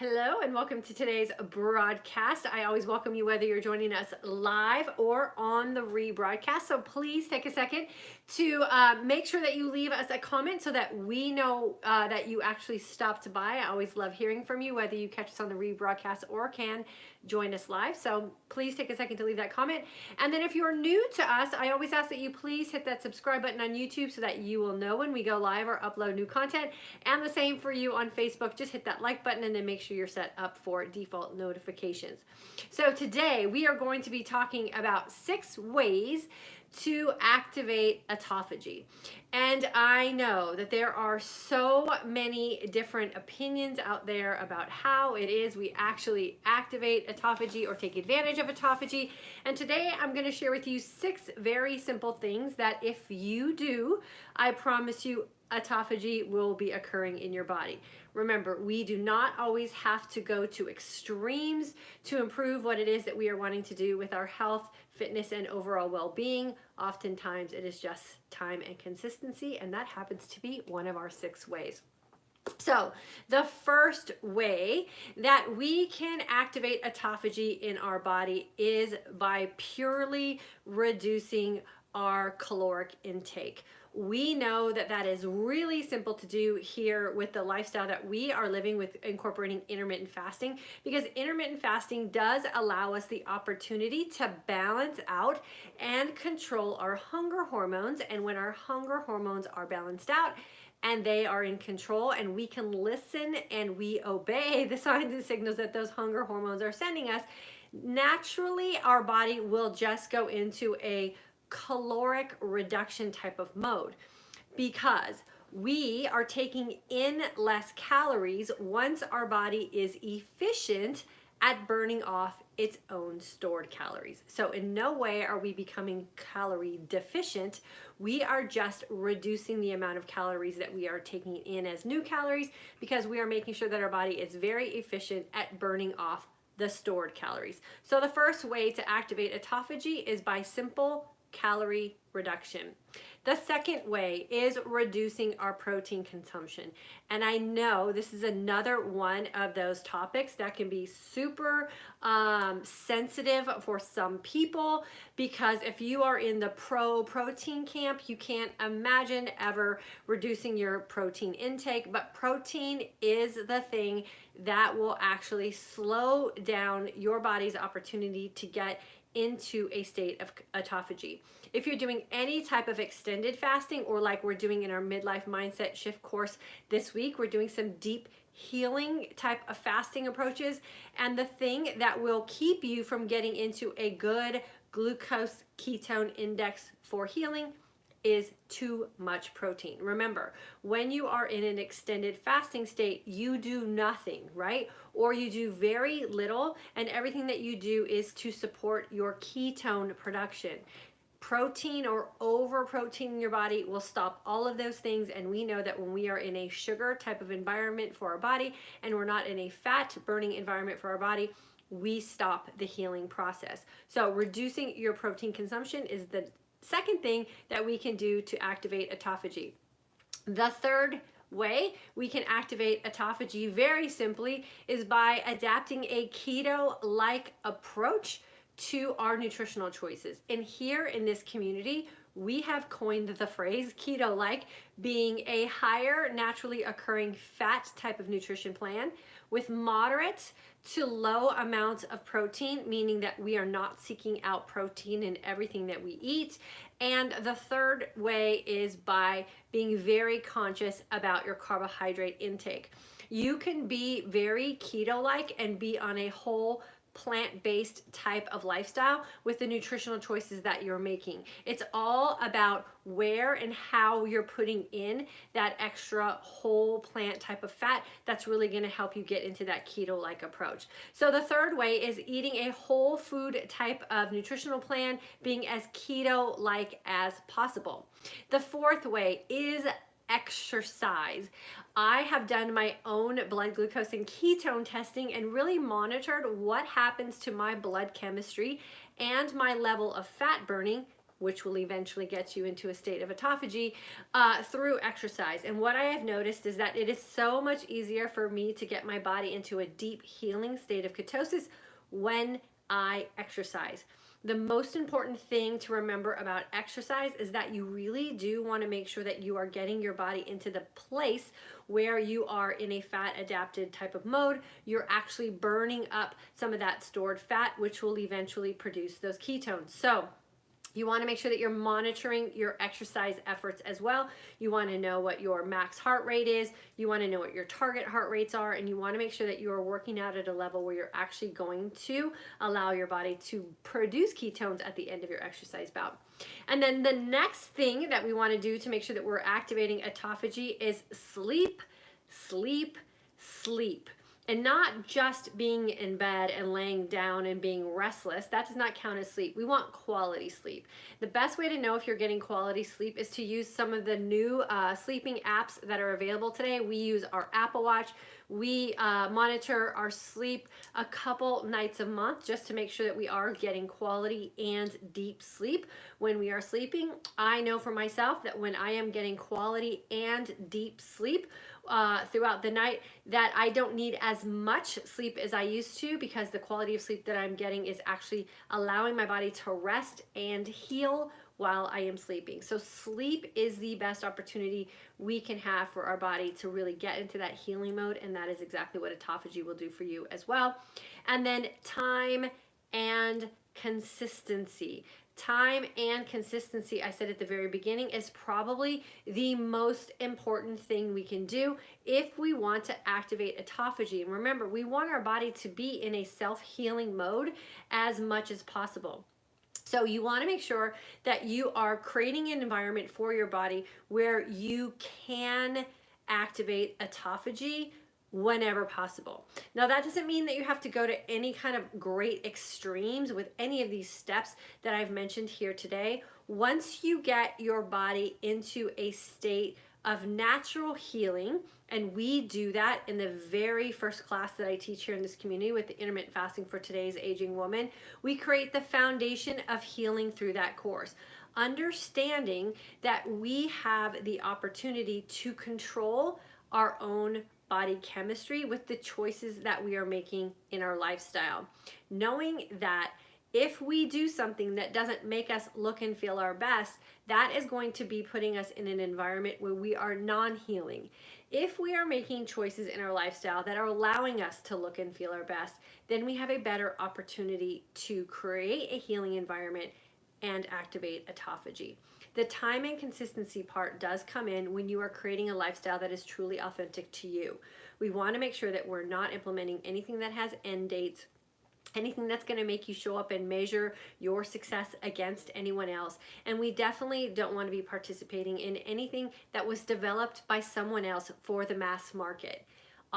Hello and welcome to today's broadcast. I always welcome you whether you're joining us live or on the rebroadcast. So please take a second to make sure that you leave us a comment so that we know that you actually stopped by. I always love hearing from you whether you catch us on the rebroadcast or can join us live. So please take a second to leave that comment. And then if you're new to us, I always ask that you please hit that subscribe button on YouTube so that you will know when we go live or upload new content. And the same for you on Facebook. Just hit that like button and then make sure you're set up for default notifications. So today we are going to be talking about 6 ways to activate autophagy. And I know that there are so many different opinions out there about how it is we actually activate autophagy or take advantage of autophagy. And today I'm going to share with you 6 very simple things that if you do, I promise you autophagy will be occurring in your body. Remember, we do not always have to go to extremes to improve what it is that we are wanting to do with our health, fitness, and overall well-being. Oftentimes it is just time and consistency, and that happens to be one of our 6 ways. So the first way that we can activate autophagy in our body is by purely reducing our caloric intake. We know that that is really simple to do here with the lifestyle that we are living with, incorporating intermittent fasting, because intermittent fasting does allow us the opportunity to balance out and control our hunger hormones. And when our hunger hormones are balanced out and they are in control and we can listen and we obey the signs and signals that those hunger hormones are sending us, naturally our body will just go into a caloric reduction type of mode, because we are taking in less calories once our body is efficient at burning off its own stored calories. So in no way are we becoming calorie deficient. We are just reducing the amount of calories that we are taking in as new calories, because we are making sure that our body is very efficient at burning off the stored calories. So the first way to activate autophagy is by simple calorie reduction. The second way is reducing our protein consumption. And I know this is another one of those topics that can be super sensitive for some people, because if you are in the pro-protein camp, you can't imagine ever reducing your protein intake. But protein is the thing that will actually slow down your body's opportunity to get into a state of autophagy. If you're doing any type of extended fasting, or like we're doing in our midlife mindset shift course this week, we're doing some deep healing type of fasting approaches. And the thing that will keep you from getting into a good glucose ketone index for healing is too much protein. Remember, when you are in an extended fasting state, you do nothing, right? Or you do very little, and everything that you do is to support your ketone production. Protein or over protein in your body will stop all of those things. And we know that when we are in a sugar type of environment for our body and we're not in a fat burning environment for our body, we stop the healing process. So reducing your protein consumption is the second thing that we can do to activate autophagy. The third way we can activate autophagy very simply is by adapting a keto-like approach to our nutritional choices. And here in this community, we have coined the phrase keto-like, being a higher naturally occurring fat type of nutrition plan with moderate to low amounts of protein, meaning that we are not seeking out protein in everything that we eat. And the third way is by being very conscious about your carbohydrate intake. You can be very keto-like and be on a whole plant-based type of lifestyle with the nutritional choices that you're making. It's all about where and how you're putting in that extra whole plant type of fat that's really going to help you get into that keto-like approach. So the third way is eating a whole food type of nutritional plan, being as keto-like as possible. The fourth way is exercise. I have done my own blood glucose and ketone testing and really monitored what happens to my blood chemistry and my level of fat burning which will eventually get you into a state of autophagy through exercise. And what I have noticed is that it is so much easier for me to get my body into a deep healing state of ketosis when I exercise. The most important thing to remember about exercise is that you really do want to make sure that you are getting your body into the place where you are in a fat adapted type of mode. You're actually burning up some of that stored fat, which will eventually produce those ketones. So you want to make sure that you're monitoring your exercise efforts as well. You want to know what your max heart rate is. You want to know what your target heart rates are. And you want to make sure that you are working out at a level where you're actually going to allow your body to produce ketones at the end of your exercise bout. And then the next thing that we want to do to make sure that we're activating autophagy is sleep, sleep, sleep. And not just being in bed and laying down and being restless. That does not count as sleep. We want quality sleep. The best way to know if you're getting quality sleep is to use some of the new sleeping apps that are available today. We use our Apple Watch. We monitor our sleep a couple nights a month just to make sure that we are getting quality and deep sleep when we are sleeping. I know for myself that when I am getting quality and deep sleep throughout the night, that I don't need as much sleep as I used to, because the quality of sleep that I'm getting is actually allowing my body to rest and heal while I am sleeping. So sleep is the best opportunity we can have for our body to really get into that healing mode, and that is exactly what autophagy will do for you as well. And then time and consistency. Time and consistency, I said at the very beginning, is probably the most important thing we can do if we want to activate autophagy. And remember, we want our body to be in a self-healing mode as much as possible. So you want to make sure that you are creating an environment for your body where you can activate autophagy whenever possible. Now, that doesn't mean that you have to go to any kind of great extremes with any of these steps that I've mentioned here today. Once you get your body into a state of natural healing, and we do that in the very first class that I teach here in this community with the Intermittent Fasting for Today's Aging Woman, we create the foundation of healing through that course. Understanding that we have the opportunity to control our own body chemistry with the choices that we are making in our lifestyle. Knowing that if we do something that doesn't make us look and feel our best, that is going to be putting us in an environment where we are non-healing. If we are making choices in our lifestyle that are allowing us to look and feel our best, then we have a better opportunity to create a healing environment and activate autophagy. The time and consistency part does come in when you are creating a lifestyle that is truly authentic to you. We want to make sure that we're not implementing anything that has end dates, anything that's going to make you show up and measure your success against anyone else. And we definitely don't want to be participating in anything that was developed by someone else for the mass market.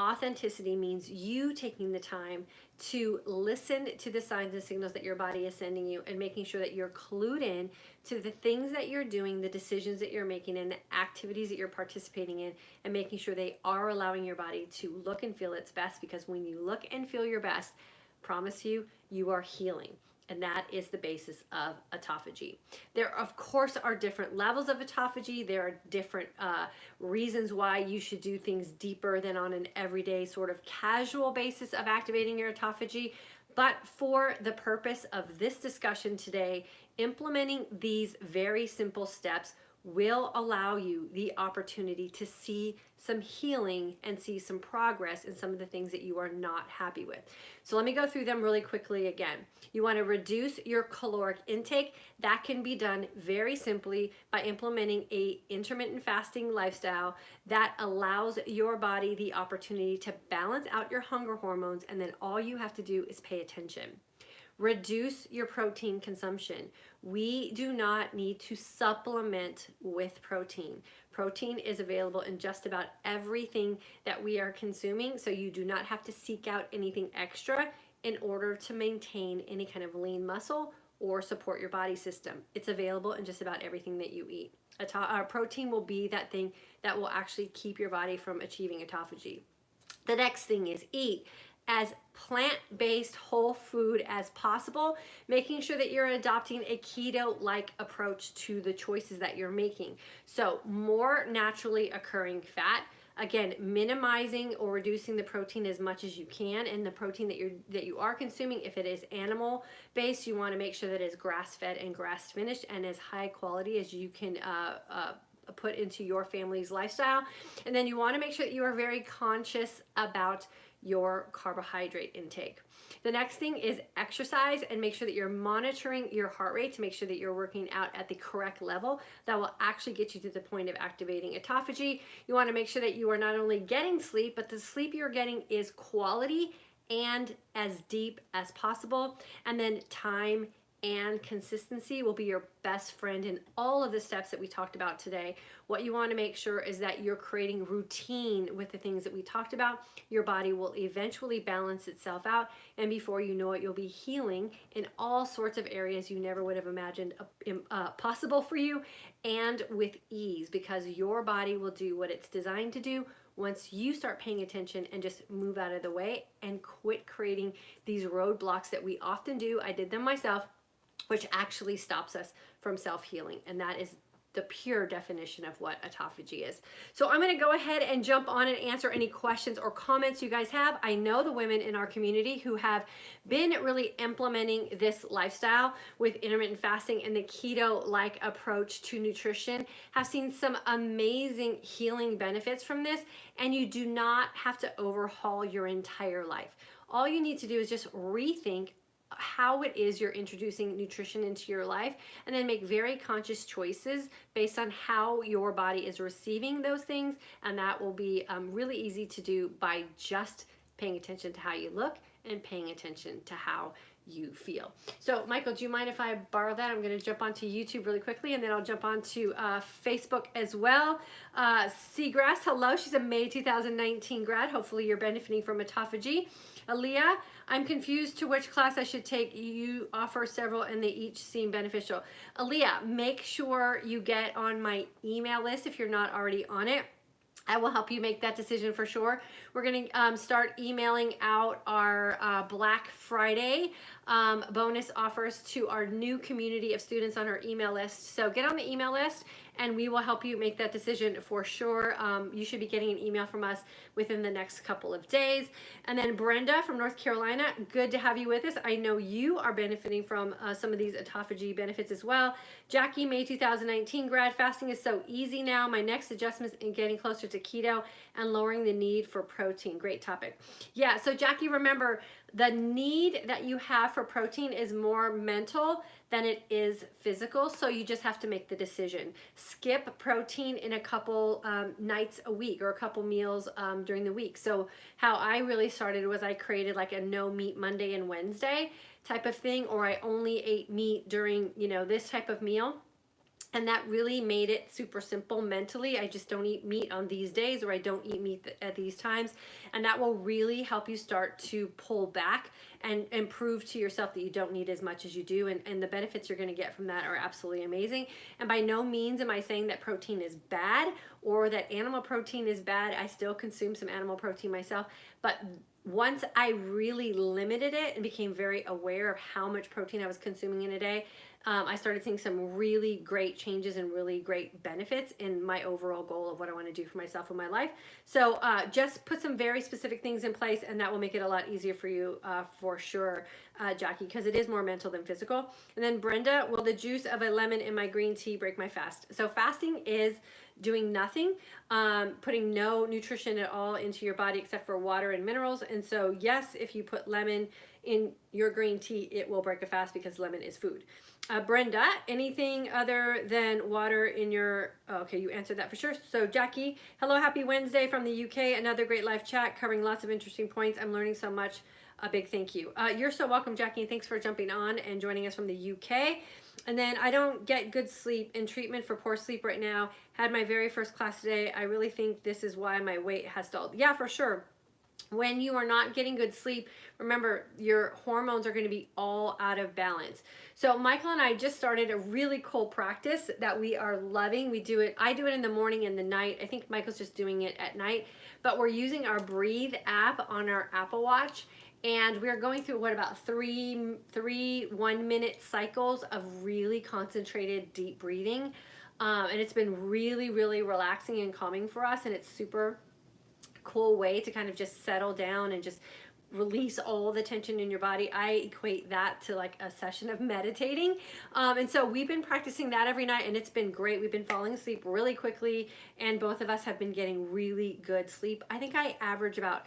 Authenticity means you taking the time to listen to the signs and signals that your body is sending you, and making sure that you're clued in to the things that you're doing, the decisions that you're making, and the activities that you're participating in, and making sure they are allowing your body to look and feel its best. Because when you look and feel your best, promise you, you are healing. And that is the basis of autophagy. There, of course, are different levels of autophagy. There are different reasons why you should do things deeper than on an everyday sort of casual basis of activating your autophagy. But for the purpose of this discussion today, implementing these very simple steps will allow you the opportunity to see some healing and see some progress in some of the things that you are not happy with. So let me go through them really quickly again. You want to reduce your caloric intake. That can be done very simply by implementing a intermittent fasting lifestyle that allows your body the opportunity to balance out your hunger hormones, and then all you have to do is pay attention. Reduce your protein consumption. We do not need to supplement with protein. Protein is available in just about everything that we are consuming, so you do not have to seek out anything extra in order to maintain any kind of lean muscle or support your body system. It's available in just about everything that you eat. Protein will be that thing that will actually keep your body from achieving autophagy. The next thing is eat as plant-based whole food as possible, making sure that you're adopting a keto-like approach to the choices that you're making. So more naturally occurring fat, again, minimizing or reducing the protein as much as you can, and the protein that you are consuming, if it is animal based, you want to make sure that it's grass fed and grass finished and as high quality as you can put into your family's lifestyle. And then you want to make sure that you are very conscious about your carbohydrate intake. The next thing is exercise, and make sure that you're monitoring your heart rate to make sure that you're working out at the correct level that will actually get you to the point of activating autophagy. You want to make sure that you are not only getting sleep, but the sleep you're getting is quality and as deep as possible. And then time and consistency will be your best friend in all of the steps that we talked about today. What you want to make sure is that you're creating routine with the things that we talked about. Your body will eventually balance itself out, and before you know it, you'll be healing in all sorts of areas you never would have imagined possible for you, and with ease, because your body will do what it's designed to do once you start paying attention and just move out of the way and quit creating these roadblocks that we often do. I did them myself, which actually stops us from self-healing. And that is the pure definition of what autophagy is. So I'm going to go ahead and jump on and answer any questions or comments you guys have. I know the women in our community who have been really implementing this lifestyle with intermittent fasting and the keto-like approach to nutrition have seen some amazing healing benefits from this, and you do not have to overhaul your entire life. All you need to do is just rethink how it is you're introducing nutrition into your life, and then make very conscious choices based on how your body is receiving those things. And that will be really easy to do by just paying attention to how you look and paying attention to how you feel. So Michael, do you mind if I borrow that? I'm going to jump onto YouTube really quickly, and then I'll jump onto Facebook as well. Seagrass, hello. She's a May 2019 grad. Hopefully you're benefiting from autophagy. Aaliyah, I'm confused to which class I should take. You offer several and they each seem beneficial. Aaliyah, make sure you get on my email list if you're not already on it. I will help you make that decision for sure. We're going to start emailing out our Black Friday bonus offers to our new community of students on our email list. So get on the email list and we will help you make that decision for sure. You should be getting an email from us within the next couple of days. And then Brenda from North Carolina, good to have you with us. I know you are benefiting from some of these autophagy benefits as well. Jackie, May 2019 grad, fasting is so easy now. My next adjustment in getting closer to keto and lowering the need for protein. Great topic. Yeah, so Jackie, remember, the need that you have for protein is more mental than it is physical, so you just have to make the decision. Skip protein in a couple nights a week or a couple meals during the week. So how I really started was I created like a no meat Monday and Wednesday type of thing, or I only ate meat during, you know, this type of meal. And that really made it super simple mentally. I just don't eat meat on these days, or I don't eat meat at these times. And that will really help you start to pull back and prove to yourself that you don't need as much as you do. And the benefits you're gonna get from that are absolutely amazing. And by no means am I saying that protein is bad or that animal protein is bad. I still consume some animal protein myself. But once I really limited it and became very aware of how much protein I was consuming in a day, I started seeing some really great changes and really great benefits in my overall goal of what I want to do for myself in my life. So just put some very specific things in place, and that will make it a lot easier for you for sure, Jackie, because it is more mental than physical. And then Brenda, will the juice of a lemon in my green tea break my fast? So fasting is doing nothing, putting no nutrition at all into your body except for water and minerals. And so yes, if you put lemon in your green tea, it will break a fast because lemon is food. Brenda, anything other than water in your, okay, you answered that for sure. So Jackie, hello, happy Wednesday from the UK. Another great live chat covering lots of interesting points. I'm learning so much. A big thank you. You're so welcome, Jackie. Thanks for jumping on and joining us from the UK. And then I don't get good sleep, in treatment for poor sleep right now. Had my very first class today. I really think this is why my weight has stalled. Yeah, for sure. When you are not getting good sleep, remember your hormones are going to be all out of balance. So Michael and I just started a really cool practice that we are loving. I do it in the morning and the night. I think Michael's just doing it at night, but we're using our Breathe app on our Apple Watch, and we're going through about three 1-minute cycles of really concentrated deep breathing. And it's been really, really relaxing and calming for us, and it's super cool way to kind of just settle down and just release all the tension in your body. I equate that to like a session of meditating. And so we've been practicing that every night, and it's been great. We've been falling asleep really quickly, and both of us have been getting really good sleep. I think I average about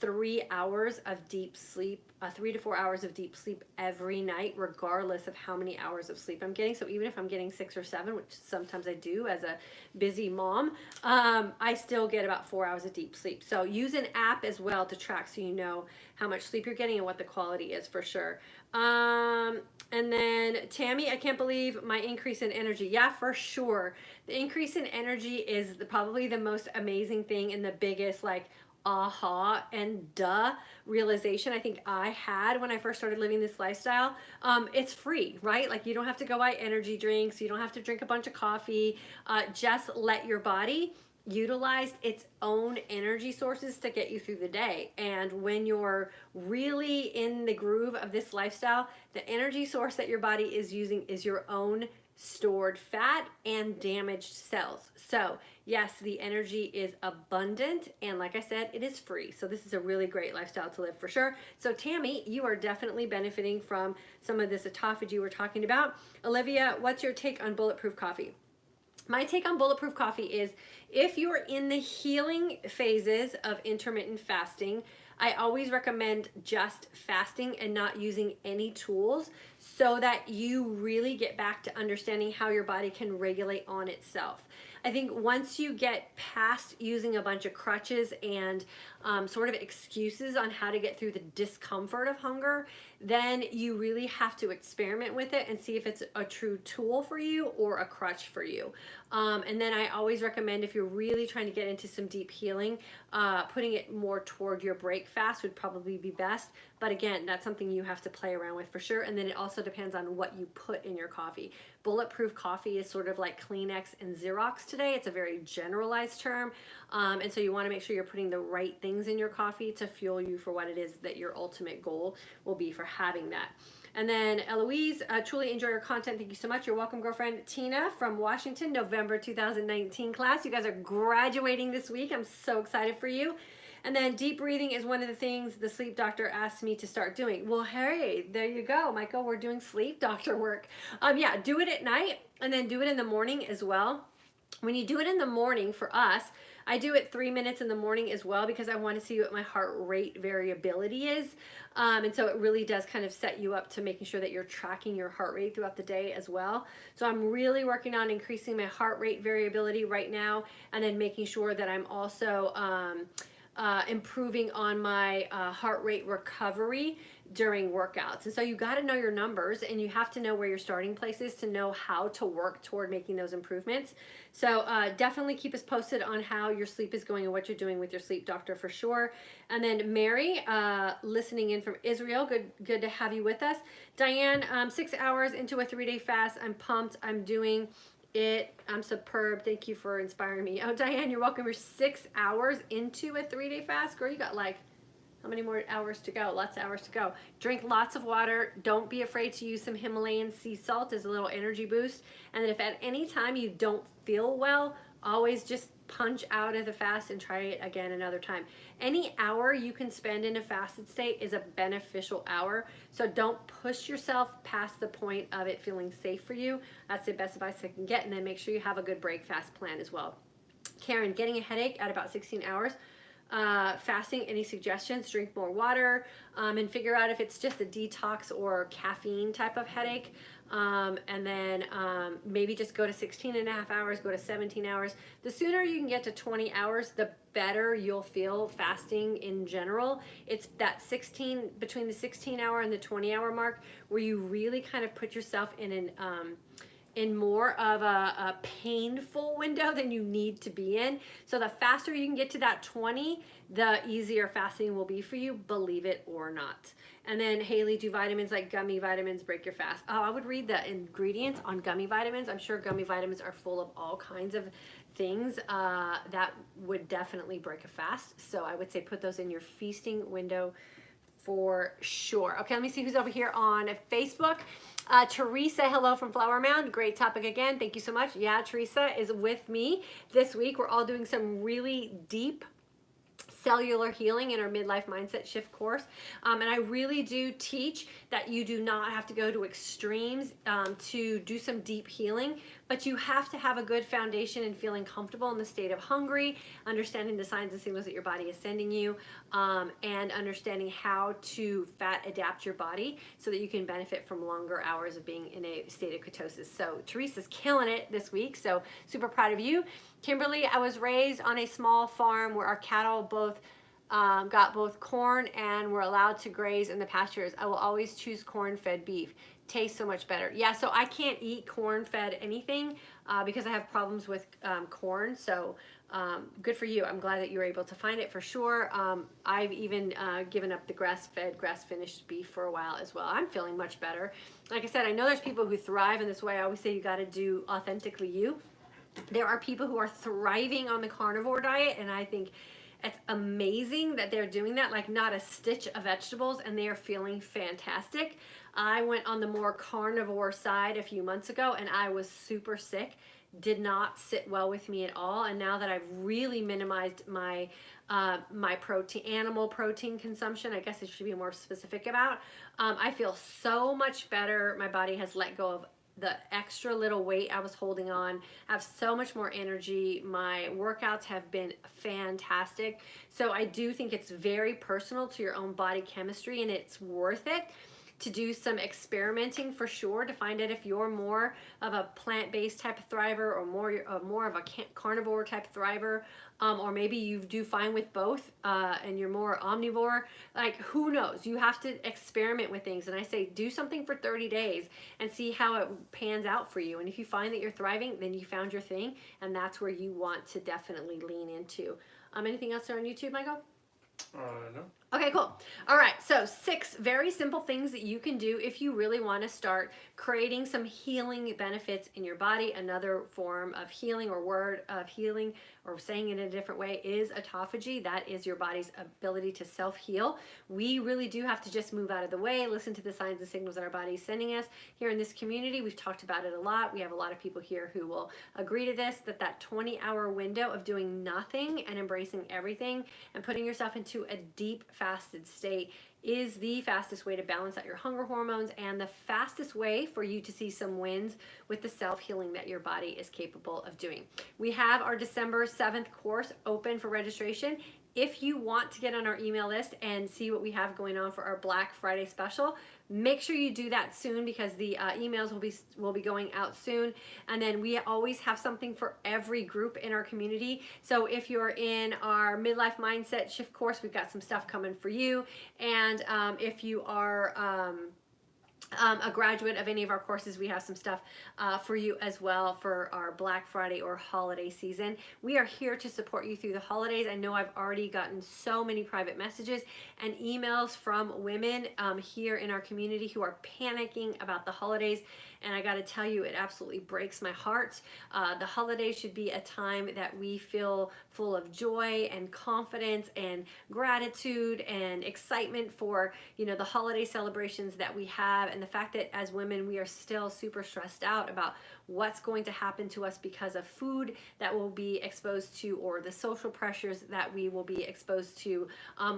3 hours of deep sleep, 3 to 4 hours of deep sleep every night, regardless of how many hours of sleep I'm getting. So even if I'm getting 6 or 7, which sometimes I do as a busy mom, I still get about 4 hours of deep sleep. So use an app as well to track, so you know how much sleep you're getting and what the quality is for sure. And then Tammy, I can't believe my increase in energy. Yeah, for sure. The increase in energy is probably the most amazing thing and the biggest like aha and duh realization I think I had when I first started living this lifestyle. It's free, right? Like you don't have to go buy energy drinks. You don't have to drink a bunch of coffee. Just let your body utilize its own energy sources to get you through the day. And when you're really in the groove of this lifestyle, the energy source that your body is using is your own stored fat and damaged cells. So yes, the energy is abundant, and like I said, it is free. So this is a really great lifestyle to live for sure. So Tammy, you are definitely benefiting from some of this autophagy we're talking about. Olivia, what's your take on bulletproof coffee? My take on bulletproof coffee is, if you're in the healing phases of intermittent fasting, I always recommend just fasting and not using any tools, so that you really get back to understanding how your body can regulate on itself. I think once you get past using a bunch of crutches and sort of excuses on how to get through the discomfort of hunger, then you really have to experiment with it and see if it's a true tool for you or a crutch for you. And then I always recommend, if you're really trying to get into some deep healing, putting it more toward your break fast would probably be best. But again, that's something you have to play around with for sure. And then it also depends on what you put in your coffee. Bulletproof coffee is sort of like Kleenex and Xerox today. It's a very generalized term. And so you want to make sure you're putting the right things in your coffee to fuel you for what it is that your ultimate goal will be for having that. And then Eloise, truly enjoy your content. Thank you so much. You're welcome, girlfriend. Tina from Washington, November 2019 class. You guys are graduating this week. I'm so excited for you. And then deep breathing is one of the things the sleep doctor asked me to start doing. Well, hey, there you go, Michael. We're doing sleep doctor work. Yeah, do it at night and then do it in the morning as well. When you do it in the morning, for us, I do it 3 minutes in the morning as well, because I want to see what my heart rate variability is. And so it really does kind of set you up to making sure that you're tracking your heart rate throughout the day as well. So I'm really working on increasing my heart rate variability right now, and then making sure that I'm also improving on my heart rate recovery during workouts. And so you got to know your numbers, and you have to know where your starting place is to know how to work toward making those improvements. So definitely keep us posted on how your sleep is going and what you're doing with your sleep doctor for sure. And then Mary, listening in from Israel, good to have you with us. Diane, 6 hours into a 3-day fast. I'm pumped. I'm doing it. I'm superb. Thank you for inspiring me. Oh, Diane, you're welcome. You're 6 hours into a 3-day fast. Girl, you got like, how many more hours to go? Lots of hours to go. Drink lots of water. Don't be afraid to use some Himalayan sea salt as a little energy boost. And then if at any time you don't feel well, always just punch out of the fast and try it again another time. Any hour you can spend in a fasted state is a beneficial hour. So don't push yourself past the point of it feeling safe for you. That's the best advice I can get. And then make sure you have a good break fast plan as well. Karen, getting a headache at about 16 hours. Fasting, any suggestions? Drink more water, and figure out if it's just a detox or caffeine type of headache. And then maybe just go to 16.5 hours, go to 17 hours. The sooner you can get to 20 hours, the better you'll feel fasting in general. It's that between the 16-hour and the 20-hour mark where you really kind of put yourself in in more of a painful window than you need to be in. So the faster you can get to that 20, the easier fasting will be for you, believe it or not. And then, Haley, do vitamins like gummy vitamins break your fast? Oh, I would read the ingredients on gummy vitamins. I'm sure gummy vitamins are full of all kinds of things that would definitely break a fast. So I would say put those in your feasting window for sure. Okay, let me see who's over here on Facebook. Teresa, hello from Flower Mound. Great topic again. Thank you so much. Yeah, Teresa is with me this week. We're all doing some really deep cellular healing in our midlife mindset shift course, and I really do teach that you do not have to go to extremes to do some deep healing, but you have to have a good foundation in feeling comfortable in the state of hungry, understanding the signs and signals that your body is sending you, and understanding how to fat adapt your body so that you can benefit from longer hours of being in a state of ketosis. So Teresa's killing it this week, so super proud of you. Kimberly, I was raised on a small farm where our cattle both got both corn and were allowed to graze in the pastures. I will always choose corn-fed beef. Tastes so much better. Yeah, so I can't eat corn-fed anything because I have problems with corn. So good for you. I'm glad that you were able to find it for sure. I've even given up the grass-fed, grass-finished beef for a while as well. I'm feeling much better. Like I said, I know there's people who thrive in this way. I always say you got to do authentically you. There are people who are thriving on the carnivore diet, and I think it's amazing that they're doing that, like not a stitch of vegetables, and they are feeling fantastic. I went on the more carnivore side a few months ago, and I was super sick. Did not sit well with me at all. And now that I've really minimized my my animal protein consumption, I guess I should be more specific about, I feel so much better. My body has let go of the extra little weight I was holding on. I have so much more energy. My workouts have been fantastic. So I do think it's very personal to your own body chemistry, and it's worth it to do some experimenting for sure to find out if you're more of a plant-based type of thriver or more of a carnivore type of thriver, or maybe you do fine with both and you're more omnivore. Like, who knows? You have to experiment with things, and I say do something for 30 days and see how it pans out for you. And if you find that you're thriving, then you found your thing, and that's where you want to definitely lean into. Anything else there on YouTube, Michael? No. Okay, cool. All right, so 6 very simple things that you can do if you really want to start creating some healing benefits in your body. Another form of healing or word of healing, or saying it in a different way, is autophagy. That is your body's ability to self-heal. We really do have to just move out of the way, listen to the signs and signals that our body is sending us. Here in this community, we've talked about it a lot. We have a lot of people here who will agree to this, that 20-hour window of doing nothing and embracing everything and putting yourself into a deep fasted state is the fastest way to balance out your hunger hormones and the fastest way for you to see some wins with the self-healing that your body is capable of doing. We have our December 7th course open for registration. If you want to get on our email list and see what we have going on for our Black Friday special, make sure you do that soon, because the emails will be going out soon. And then we always have something for every group in our community. So if you're in our midlife mindset shift course, we've got some stuff coming for you. And if you are a graduate of any of our courses, we have some stuff for you as well for our Black Friday or holiday season. We are here to support you through the holidays. I know I've already gotten so many private messages and emails from women here in our community who are panicking about the holidays. And I got to tell you, it absolutely breaks my heart. The holidays should be a time that we feel full of joy and confidence and gratitude and excitement for, you know, the holiday celebrations that we have, and the fact that as women we are still super stressed out about what's going to happen to us because of food that we'll be exposed to, or the social pressures that we will be exposed to,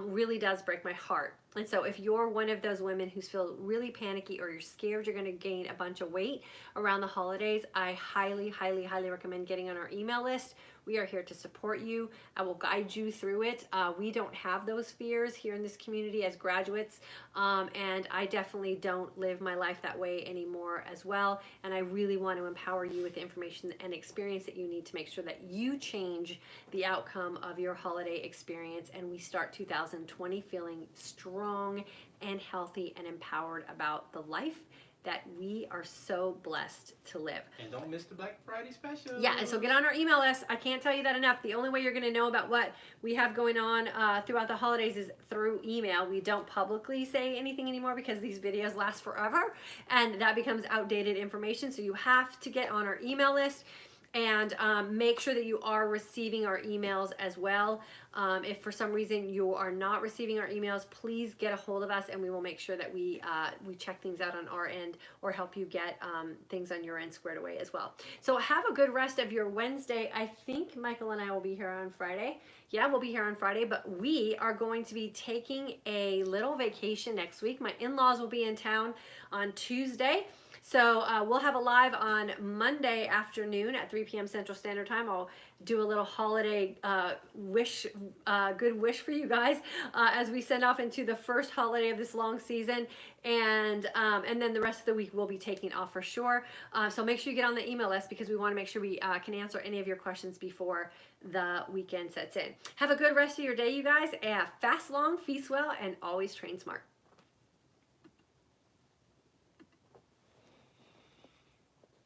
really does break my heart. And so if you're one of those women who feel really panicky, or you're scared you're going to gain a bunch of weight around the holidays, I highly, highly, highly recommend getting on our email list. We are here to support you. I will guide you through it. We don't have those fears here in this community as graduates, and I definitely don't live my life that way anymore as well. And I really want to empower you with the information and experience that you need to make sure that you change the outcome of your holiday experience, and we start 2020 feeling strong and healthy and empowered about the life that we are so blessed to live. And don't miss the Black Friday special. Yeah, and so get on our email list. I can't tell you that enough. The only way you're going to know about what we have going on throughout the holidays is through email. We don't publicly say anything anymore because these videos last forever, and that becomes outdated information. So you have to get on our email list. And make sure that you are receiving our emails as well. If for some reason you are not receiving our emails, please get a hold of us and we will make sure that we check things out on our end or help you get things on your end squared away as well. So have a good rest of your Wednesday. I think Michael and I will be here on Friday. Yeah, we'll be here on Friday, but we are going to be taking a little vacation next week. My in-laws will be in town on Tuesday. So we'll have a live on Monday afternoon at 3 p.m. Central Standard Time. I'll do a little holiday good wish for you guys as we send off into the first holiday of this long season. And then the rest of the week we'll be taking off for sure. So make sure you get on the email list because we want to make sure we can answer any of your questions before the weekend sets in. Have a good rest of your day, you guys. Fast long, feast well, and always train smart.